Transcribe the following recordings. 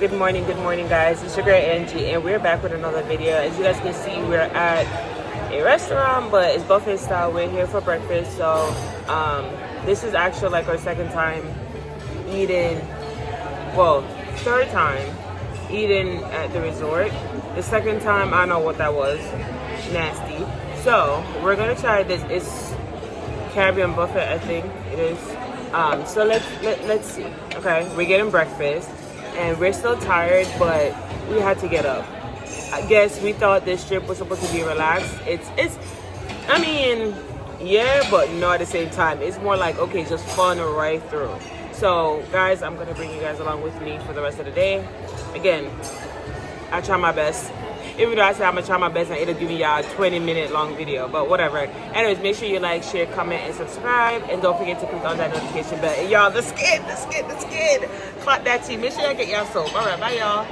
Good morning, guys. It's your girl Angie, and we're back with another video. As you guys can see, we're at a restaurant, but it's buffet style. We're here for breakfast, so this is actually like our second time eating. Well, third time eating at the resort. The second time, I don't know what that was. Nasty. So we're gonna try this. It's Caribbean buffet, I think it is. So let's see. Okay, we're getting breakfast. And we're still tired, but we had to get up. I guess we thought this trip was supposed to be relaxed. I mean, yeah, but no at the same time. It's more like, okay, just fun right through. So, guys, I'm going to bring you guys along with me for the rest of the day. Again, I try my best. Even though I say I'm going to try my best and it'll give y'all a 20-minute long video, but whatever. Anyways, make sure you like, share, comment, and subscribe. And don't forget to click on that notification bell. And y'all, the skin. Clap that tea. Make sure y'all get y'all soap. All right, bye, y'all.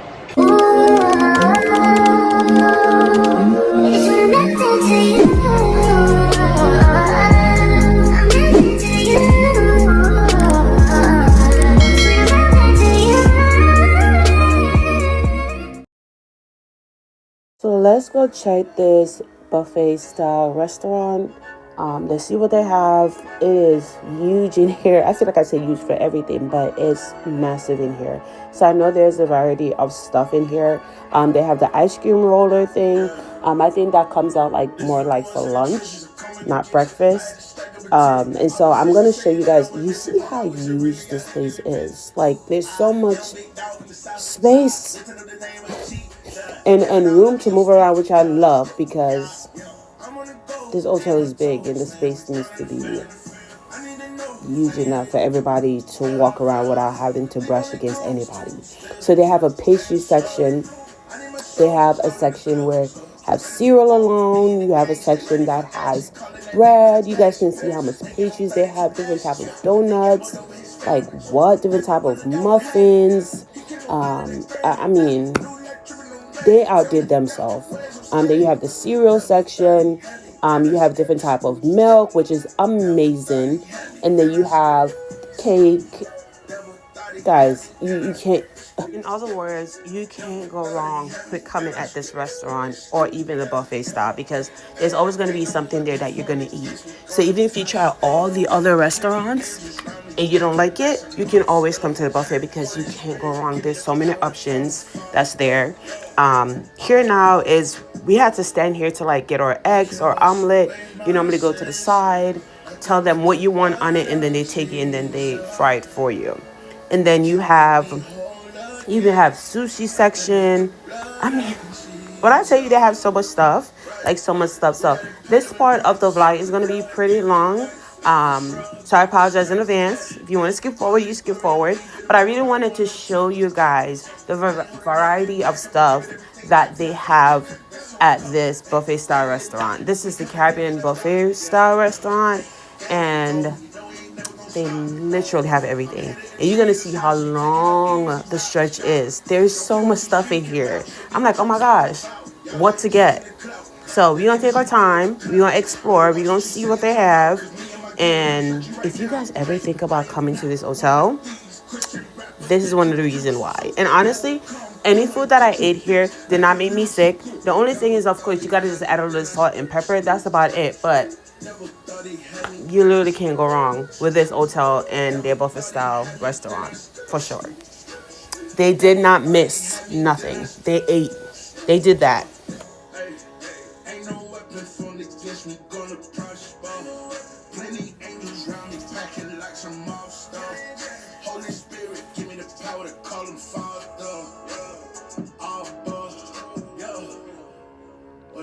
So let's go check this buffet style restaurant. Let's see what they have. It is huge in here. I feel like I say huge for everything, but it's massive in here. So I know there's a variety of stuff in here. They have the ice cream roller thing. I think that comes out like more like for lunch, not breakfast. And so I'm gonna show you guys. You see how huge this place is? Like there's so much space and room to move around, which I love because this hotel is big and the space needs to be huge enough for everybody to walk around without having to brush against anybody. So they have a pastry section. They have a section where have cereal alone. You have a section that has bread. You guys can see how much pastries they have. Different type of donuts. Like what? Different type of muffins. I mean, they outdid themselves. Then you have the cereal section. You have different type of milk, which is amazing. And then you have cake. Guys, you can't... In other words, you can't go wrong with coming at this restaurant or even the buffet style because there's always going to be something there that you're going to eat. So even if you try all the other restaurants and you don't like it, you can always come to the buffet because you can't go wrong. There's so many options that's there. Here now is we had to stand here to like get our eggs or omelet. You normally go to the side, tell them what you want on it, and then they take it and then they fry it for you. And then you even have sushi section. I mean, when I tell you they have so much stuff, like so much stuff. So this part of the vlog is going to be pretty long. So I apologize in advance. If you want to skip forward, you skip forward. But I really wanted to show you guys the variety of stuff that they have at this buffet style restaurant. This is the Caribbean buffet style restaurant, and they literally have everything. And you're going to see how long the stretch is. There's so much stuff in here. I'm like, oh my gosh, what to get? So we're going to take our time. We're going to explore. We're going to see what they have. And if you guys ever think about coming to this hotel, this is one of the reasons why. And honestly, any food that I ate here did not make me sick. The only thing is, of course, you got to just add a little salt and pepper. That's about it. But you literally can't go wrong with this hotel and their buffet style restaurant, for sure. They did not miss nothing. They ate. They did that.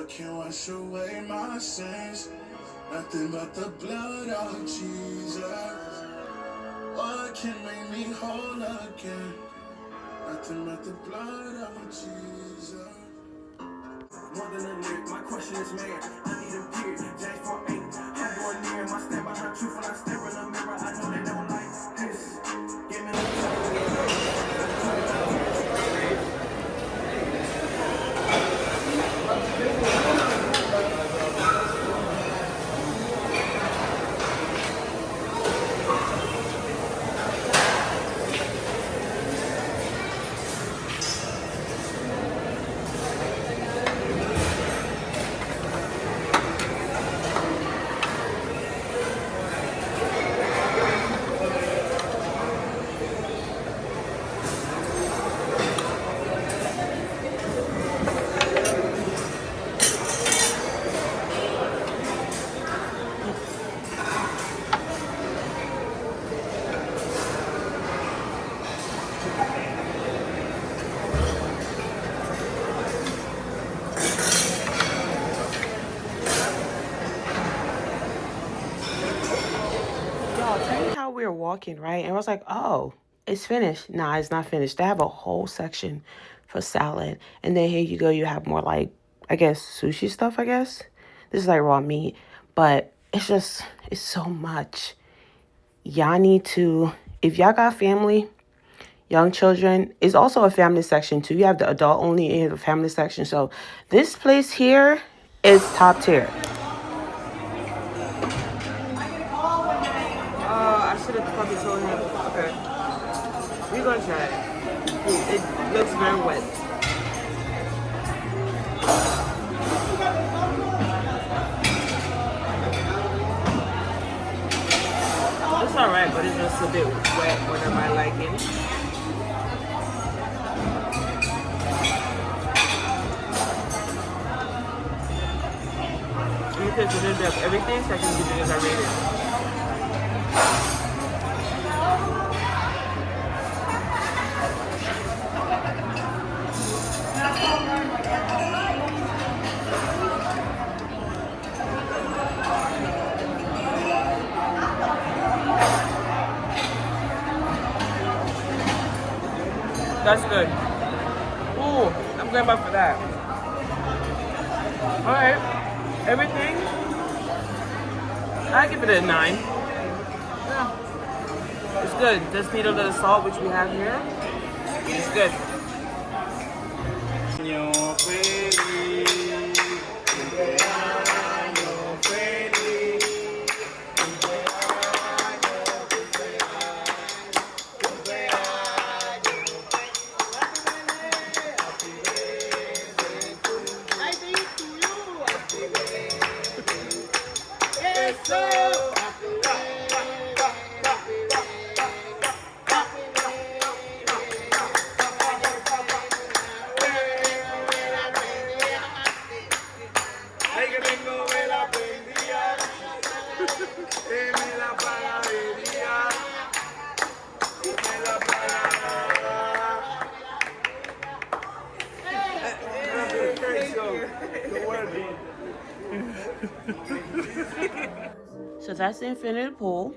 Can't wash away my sins. Nothing but the blood of Jesus. What can make me whole again? Nothing but the blood of Jesus. More than a lyric, my question is man. I need a period. J48. I'm going near my step by her truth when I stare in the mirror. I know they don't like this. Give me the we were walking, right? And I was like, oh, it's finished. Nah, it's not finished. They have a whole section for salad. And then here you go, you have more like, I guess, sushi stuff, I guess. This is like raw meat. But it's so much. Y'all need to, if y'all got family, young children, it's also a family section too. You have the adult only and you have the family section. So this place here is top tier. I should have probably told him. Okay, we're gonna try it. It looks very wet. It's alright, but it's just a bit wet more than my liking. Let me taste a little bit of everything so I can give you guys a rating. That's good. Ooh, I'm going back for that. Alright, everything, I give it a 9. Yeah, it's good. Just need a little salt, which we have here. It's good. So that's the infinity pool.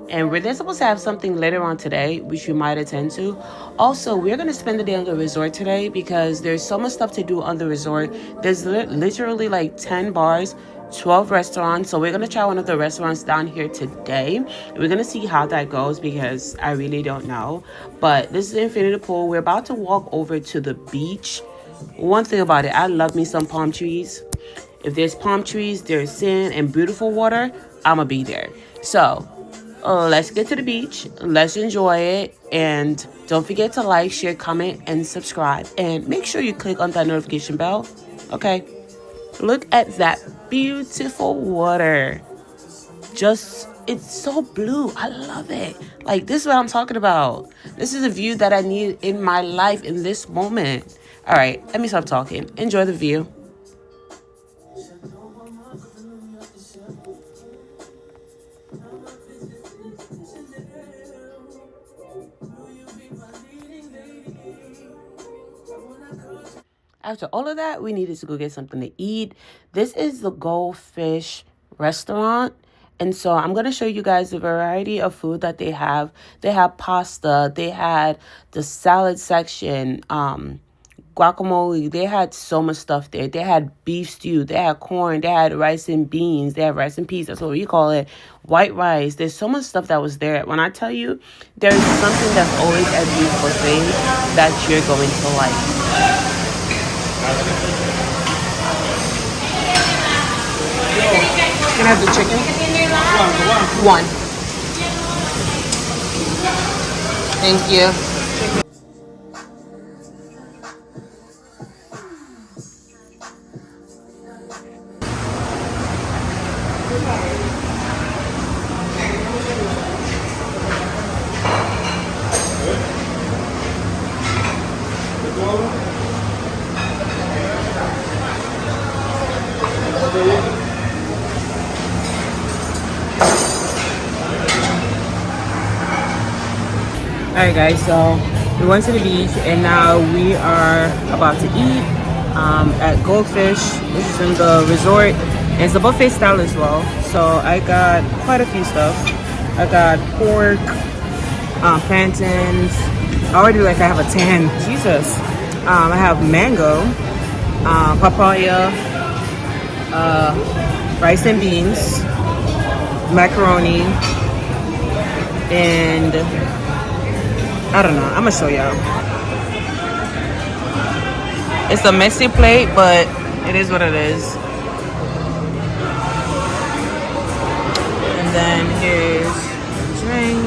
And we're supposed to have something later on today, which you might attend to. Also, we're going to spend the day on the resort today because there's so much stuff to do on the resort. There's literally like 10 bars, 12 restaurants. So we're going to try one of the restaurants down here today. We're going to see how that goes because I really don't know. But this is the infinity pool. We're about to walk over to the beach. One thing about it, I love me some palm trees. If there's palm trees, there's sand and beautiful water, I'ma be there. So let's get to the beach. Let's enjoy it. And don't forget to like, share, comment, and subscribe. And make sure you click on that notification bell. Okay. Look at that beautiful water. It's so blue. I love it. Like, this is what I'm talking about. This is a view that I need in my life in this moment. All right, let me stop talking. Enjoy the view. After all of that, we needed to go get something to eat. This is the Goldfish restaurant. And so I'm going to show you guys the variety of food that they have. They have pasta. They had the salad section, guacamole. They had so much stuff there. They had beef stew. They had corn. They had rice and beans. They had rice and peas. That's what we call it. White rice. There's so much stuff that was there. When I tell you, there's something that's always at these buffets that you're going to like. Can I have the chicken? One. Thank you. Alright guys, so we went to the beach and now we are about to eat at Goldfish. This is in the resort and it's a buffet style as well. So I got quite a few stuff. I got pork, plantains. Already like I have a tan. Jesus. I have mango, papaya, rice and beans, macaroni, and I don't know. I'm gonna show y'all. It's a messy plate, but it is what it is. And then here's the drink.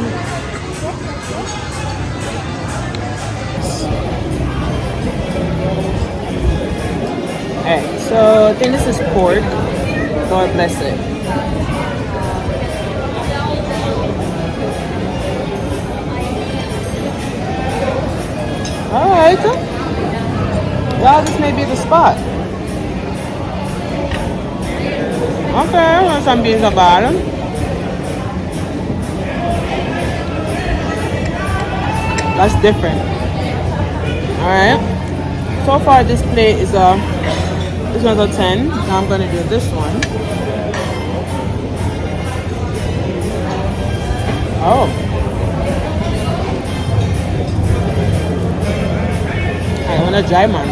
Alright, so I think this is pork. God bless it. Alright. Well, this may be the spot. Okay, well, some beans at the bottom. That's different. Alright. So far this plate is this one's a 10. Now I'm gonna do this one. Oh. I want a dry one.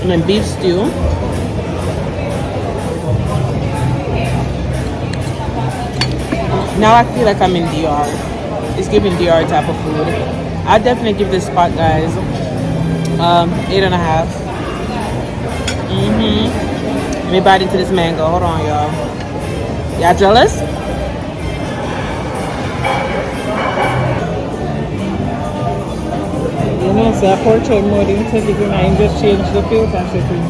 And then beef stew. Now I feel like I'm in DR. It's giving DR type of food. I definitely give this spot, guys, 8.5. Let me bite into this mango. Hold on, y'all. Y'all jealous? You know, so I portrait mode intended and I just change the filter setting.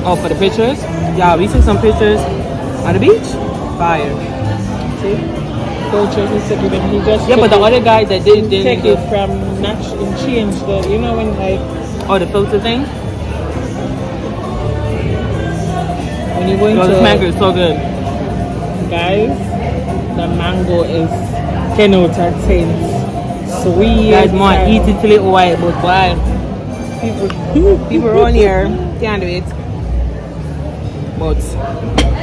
Oh, for the pictures? Yeah, we took some pictures on the beach. Fire. See? Portrait is setting and he just Yeah, but the other guy that didn't take it from natural and change the, you know, when like. Oh, the filter thing? When you go into. This mango is so good. Guys, the mango is 10 out of 10. Sweet. Guys, more eat it till it white, but why? People around here can't do it. But,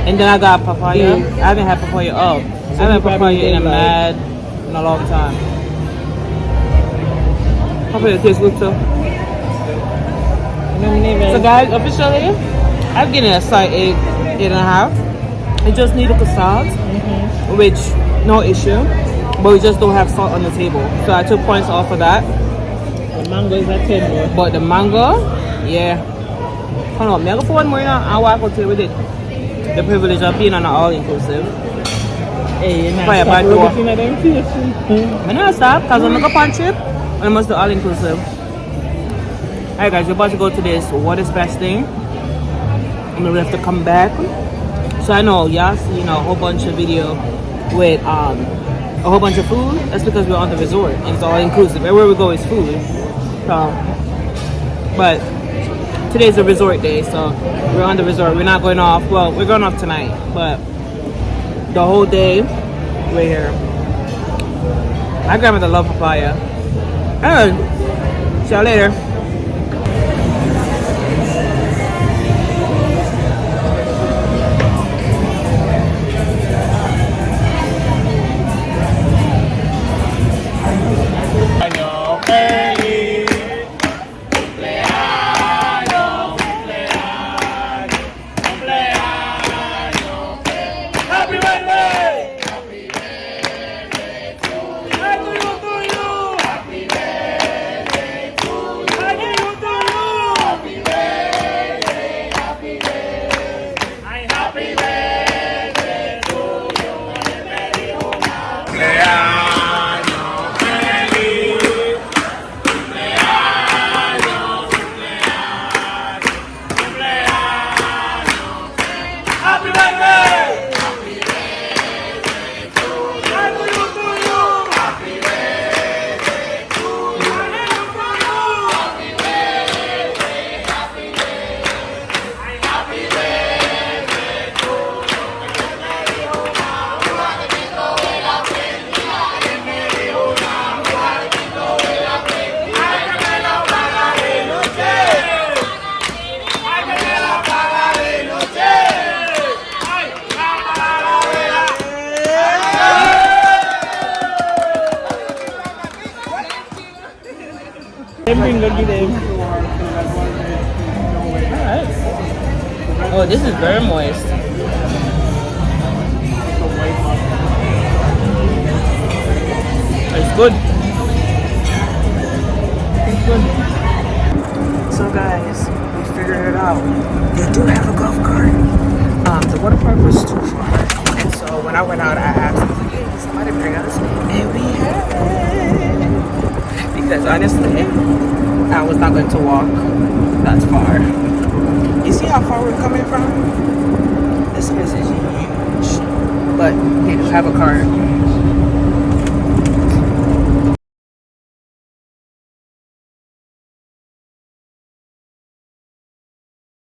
and then I got papaya. I haven't had papaya up. I haven't had papaya in a long time. Papaya tastes good too. So guys, officially, I've given it a solid 8.5. I just need a croissant, which no issue, but we just don't have salt on the table. So I took points off of that. The mango is a 10 more. But the mango, yeah. Hold on, mango for one more now. I'll walk out here with it. The privilege of being on an all-inclusive. Hey, you're not stop looking at them fish. I'm not stop, because I'm going to punch it. I must do all-inclusive. Alright guys, we're about to go to this what is best thing. And then we have to come back. So I know y'all seen a whole bunch of video with a whole bunch of food. That's because we're on the resort and it's all inclusive. Everywhere we go is food. So, but today's a resort day, so we're on the resort. We're not going off. Well, we're going off tonight, but the whole day we're here. My grandmother loved papaya. Anyway, see y'all later. Bring go get them. Alright. Oh, this is very moist. It's good. It's good. So guys, we figured it out. They do have a golf cart. The water park was too far. And so when I went out, I asked, hey, can somebody bring us? And we had it. Because honestly, I was not going to walk that far. You see how far we're coming from? This place is huge. But they do have a cart.